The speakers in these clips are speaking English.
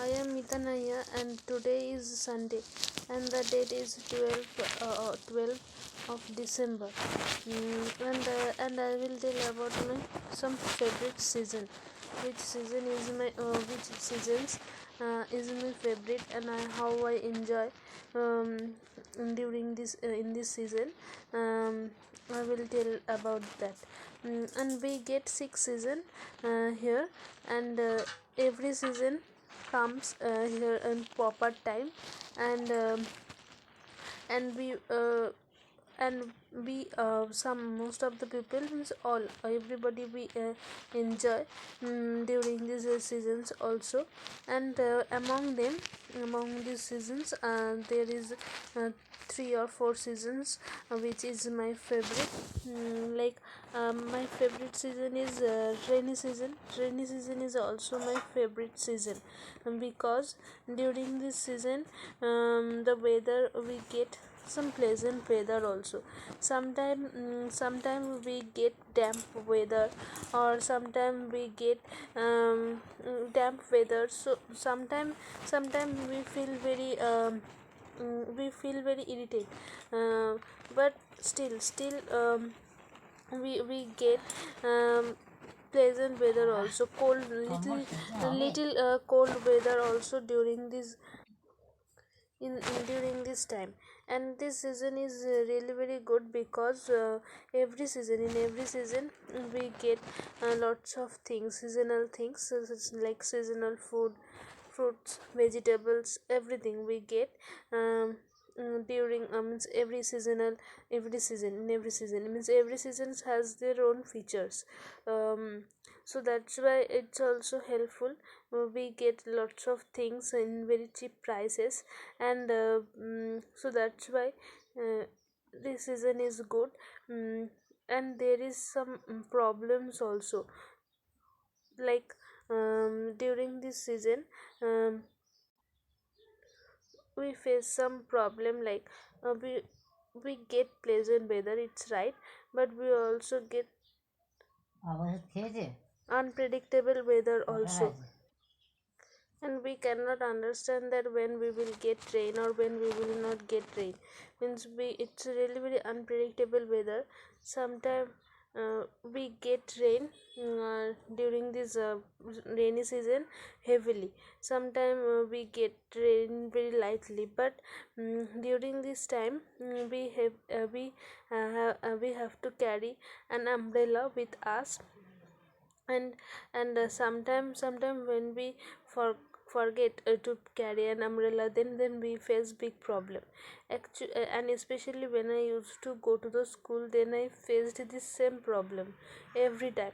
I am Mitanaya and today is Sunday and the date is 12 of December. And I will tell about my some favorite season. Which seasons is my favorite and how I enjoy during this in this season. I will tell about that. And we get 6 season here, and every season comes here in proper time, and and we uh, and we some most of the people means all everybody we enjoy during these seasons also. And among these seasons there is 3 or 4 seasons which is my favorite. My favorite season is rainy season is also my favorite season, because during this season the weather we get some pleasant weather also. Sometime we get damp weather, or sometime we get damp weather. So sometime we feel very irritated, but still we get pleasant weather also, little cold weather also during this during this time. And this season is really very good, because in every season we get lots of things, seasonal things, like seasonal food, fruits, vegetables, everything we get during means every season means every season has their own features. So that's why it's also helpful. We get lots of things in very cheap prices, and so that's why this season is good. And there is some problems also, like during this season um, we face some problem, like we get pleasant weather, it's right, but we also get unpredictable weather also. And we cannot understand that when we will get rain or when we will not get rain. Means it's really very unpredictable weather. Sometime we get rain during this rainy season heavily. Sometime we get rain very lightly, but during this time we have to carry an umbrella with us. And sometime when we for forget to carry an umbrella, then we face big problem. And especially when I used to go to the school, then I faced this same problem every time.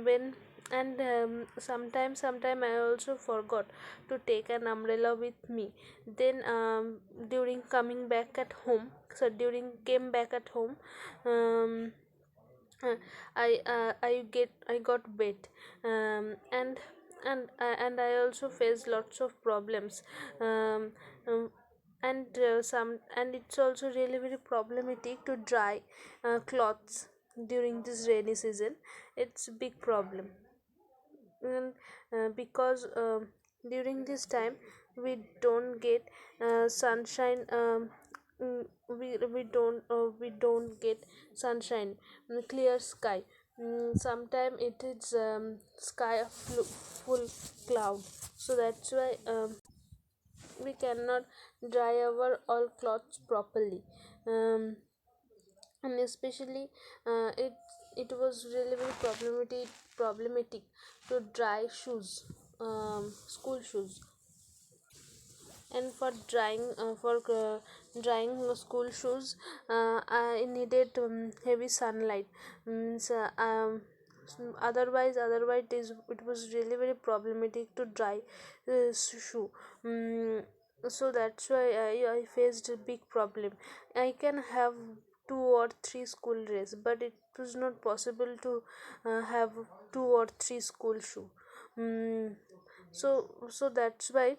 When and sometime I also forgot to take an umbrella with me. Then during coming back at home, so during came back at home, um, uh, I got wet. And I also faced lots of problems. um, um, and it's also really very problematic to dry clothes during this rainy season. It's a big problem. And because during this time we don't get sunshine. We don't get sunshine, clear sky. Sometime it is sky of full cloud. So that's why we cannot dry our all clothes properly. And especially it was really very problematic to dry shoes, school shoes. And for drying school shoes, I needed heavy sunlight. Means otherwise it was really very problematic to dry shoe. So that's why I faced a big problem. I can have 2 or 3 school dress, but it was not possible to have 2 or 3 school shoe. Mm, so that's why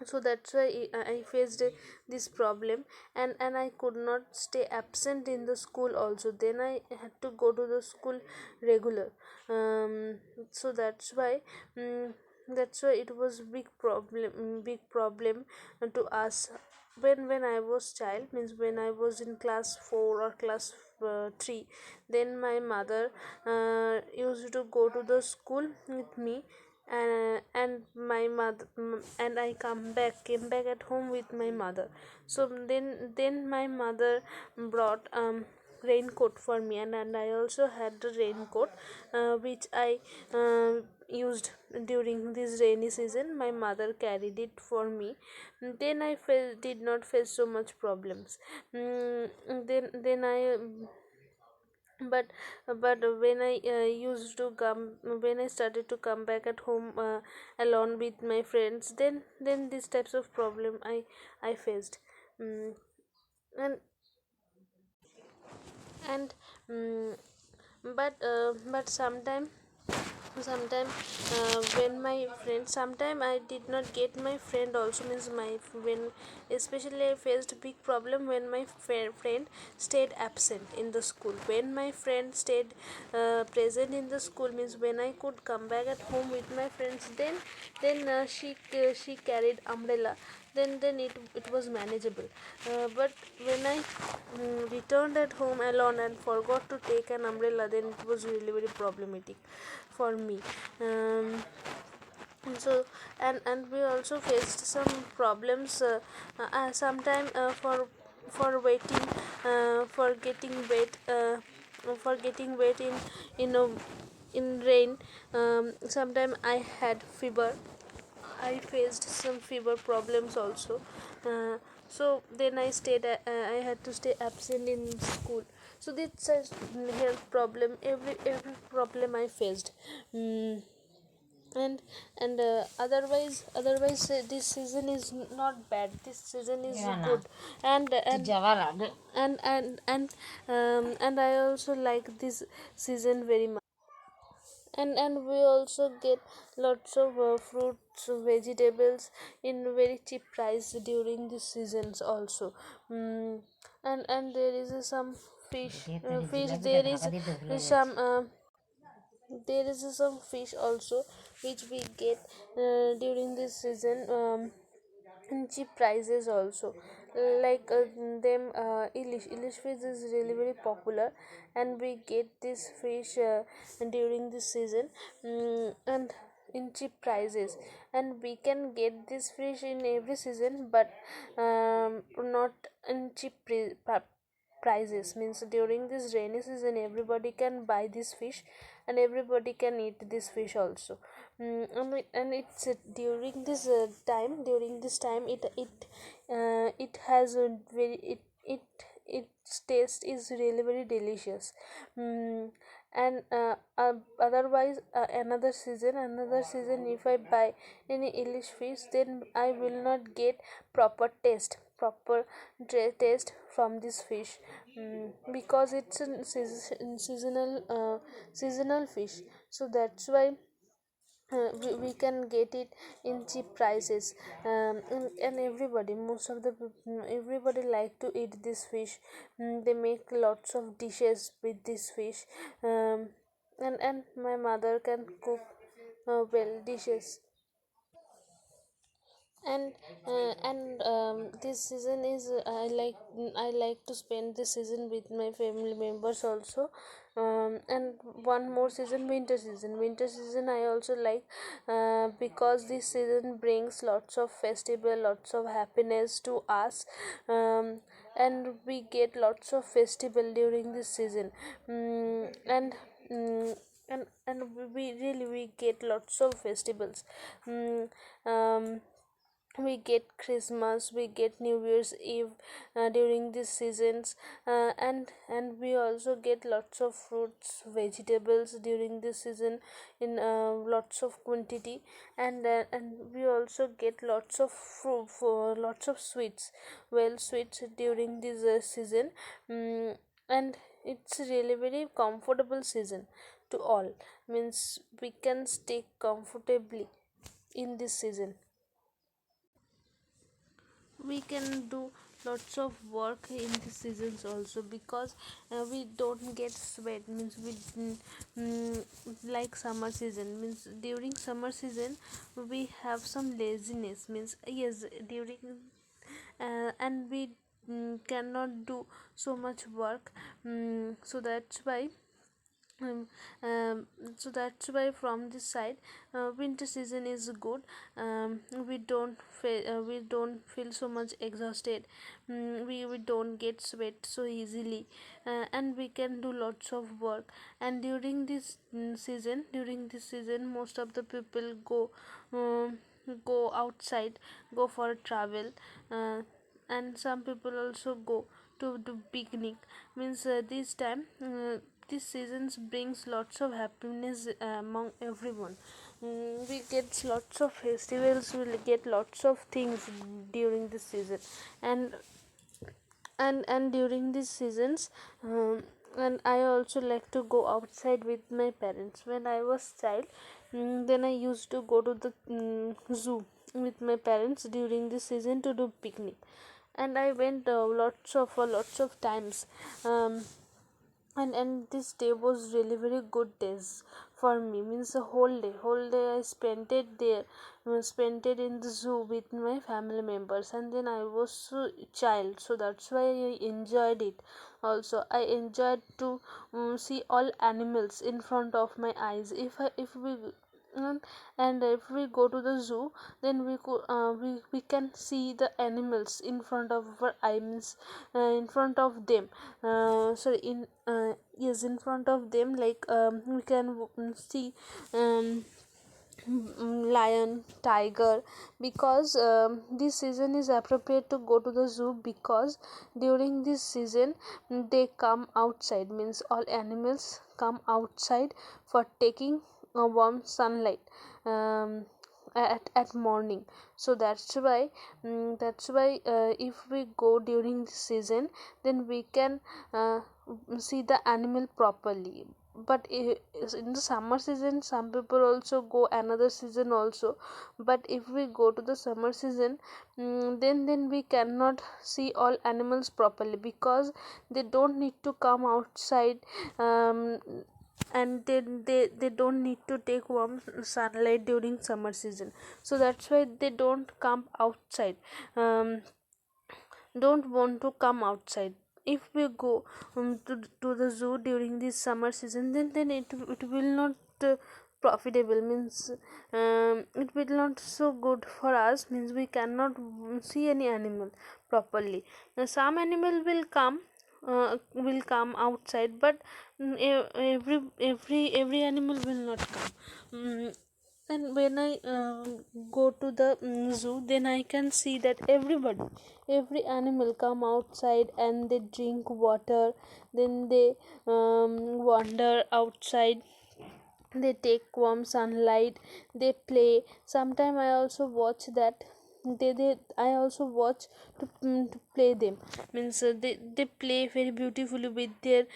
I faced this problem. And I could not stay absent in the school also. Then I had to go to the school regular. So that's why that's why it was big problem to us when I was child, means when I was in class 4 or class 3. Then my mother used to go to the school with me, and my mother and I came back at home with my mother. So then my mother brought raincoat for me, and I also had the raincoat which I used during this rainy season. My mother carried it for me. Then I did not face so much problems. Then I but when I used to come when I started to come back at home alone with my friends, then these types of problem I faced. mm, and and mm, but sometime when my friend sometime I did not get my friend also, means my when especially I faced big problem when my friend stayed absent in the school. When my friend stayed present in the school, means when I could come back at home with my friends, then she carried umbrella. Then it was manageable. But when I returned at home alone and forgot to take an umbrella, then it was really very problematic for me. So and we also faced some problems sometime for for getting wet for getting wet in a in rain. Sometime I had fever. I faced some fever problems also. Uh, so then I had to stay absent in school. So this is health problem. Every problem I faced. Mm, and otherwise this season is not bad. This season is good. And I also like this season very much. And we also get lots of fruits, vegetables in very cheap price during these seasons also. mm, and there is some fish there is some there is some fish also which we get during this season, in cheap prices also. Like them ilish fish is really very popular, and we get this fish during this season, and in cheap prices. And we can get this fish in every season, but not in cheap prices, means during this rainy season everybody can buy this fish and everybody can eat this fish also. And it's during this time it has a very it its taste is really very delicious. mm, and otherwise another season if I buy any English fish, then I will not get proper taste from this fish. Because it's a seasonal fish, so that's why we can get it in cheap prices. And everybody most of the everybody like to eat this fish. They make lots of dishes with this fish. And my mother can cook well dishes. And this season is I like to spend this season with my family members also. And one more season, winter season I also like, because this season brings lots of festival, lots of happiness to us. And we get lots of festival during this season. And mm, and we get lots of festivals. mm, um, we get Christmas, we get New Year's Eve during these seasons. And we also get lots of fruits, vegetables during this season in lots of quantity. And we also get lots of fruit for lots of sweets, well, sweets during this season. And it's really very comfortable season to all, means we can stay comfortably in this season. We can do lots of work in the seasons also, because we don't get sweat, means we like summer season, means during summer season we have some laziness, means yes, during and we cannot do so much work. So that's why um, um, so that's why from this side, winter season is good. We don't feel so much exhausted. We don't get sweat so easily, and we can do lots of work. And during this season most of the people um, go outside, go for travel, uh, and some people also go to do picnic, means this seasons brings lots of happiness among everyone. We get lots of festivals, we'll get lots of things during this season. And and and during these seasons, and I also like to go outside with my parents. When I was child, then I used to go to the zoo with my parents during this season to do picnic, and I went lots of times. Um, and this day was really very good days for me, means the whole day I spent it there, spent it in the zoo with my family members. And then I was so child, so that's why I enjoyed it. Also I enjoyed to see all animals in front of my eyes. If we um, and if we go to the zoo, then we can see the animals in front of our eyes, in front of them, sorry in yes, in front of them, like we can see lion, tiger, because this season is appropriate to go to the zoo, because during this season they come outside, means all animals come outside for taking a warm sunlight, um, at morning. So that's why if we go during this season, then we can see the animal properly. But in the summer season some people also go another season also, but if we go to the summer season, then we cannot see all animals properly, because they don't need to come outside, um, and they don't need to take warm sunlight during summer season. So that's why they don't come outside, don't want to come outside. If we go to the zoo during this summer season, then it will not profitable, means it will not so good for us, means we cannot see any animal properly. Now some animal will come outside, but every animal will not come. And when I go to the zoo, then I can see that every animal come outside and they drink water, then they wander outside, they take warm sunlight, they play. Sometime I also watch that they I also watch to play them, means they play very beautifully with their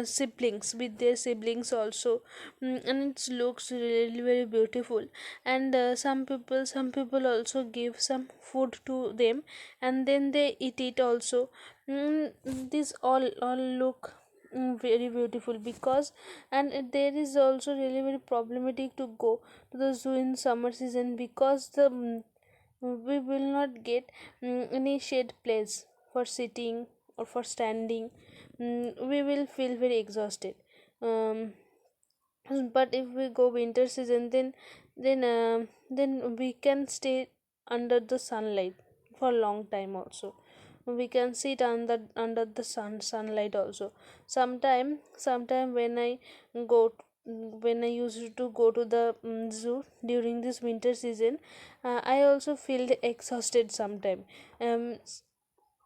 siblings also. And it looks really very beautiful. And some people also give some food to them, and then they eat it also. These all look very beautiful, because and there is also really very problematic to go to the zoo in summer season, because we will not get any shade place for sitting or for standing. We will feel very exhausted. um, but if we go winter season, then we can stay under the sunlight for long time also. We can sit under the sunlight also. Sometime go when I used to go to the zoo during this winter season, I also feel exhausted sometime. um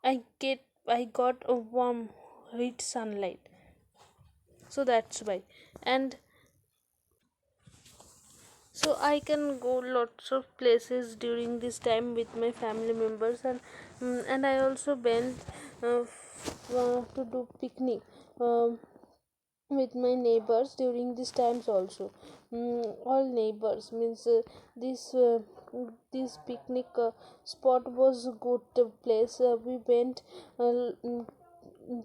I got a warm heat sunlight, so that's why. And so I can go lots of places during this time with my family members. And I also went to do picnic, um, with my neighbors during these times also. All neighbors means this picnic spot was good place. We went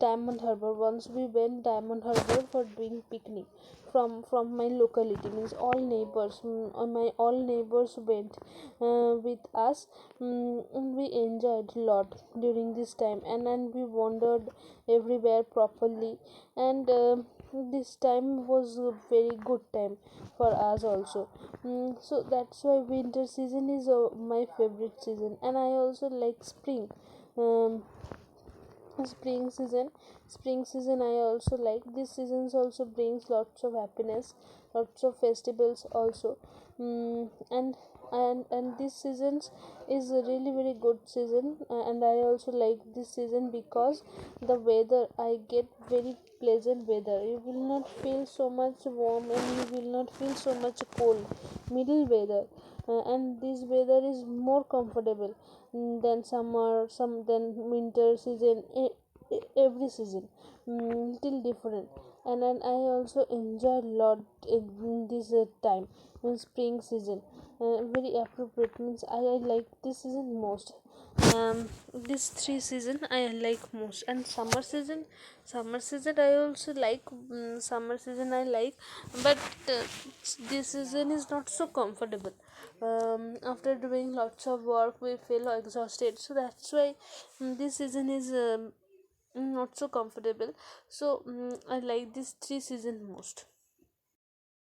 Diamond Harbour. Once we went Diamond Harbour for doing picnic from my locality, means all neighbors, my all neighbors went with us. And we enjoyed a lot during this time, and then we wandered everywhere properly. And this time was a very good time for us also. So that's why winter season is my favorite season. And I also like spring. um, spring season I also like. This seasons also brings lots of happiness, lots of festivals also. And this seasons is a really very good season. And I also like this season because the weather, I get very pleasant weather. You will not feel so much warm and you will not feel so much cold, middle weather. And this weather is more comfortable than summer, some than winter season. Every season little different. And then I also enjoy a lot in this time in spring season. Very appropriate, means I like this season most. This three season I like most. And summer season I also like. Summer season I like, but this season is not so comfortable. After doing lots of work we feel exhausted, so that's why this season is not so comfortable. So I like this three season most.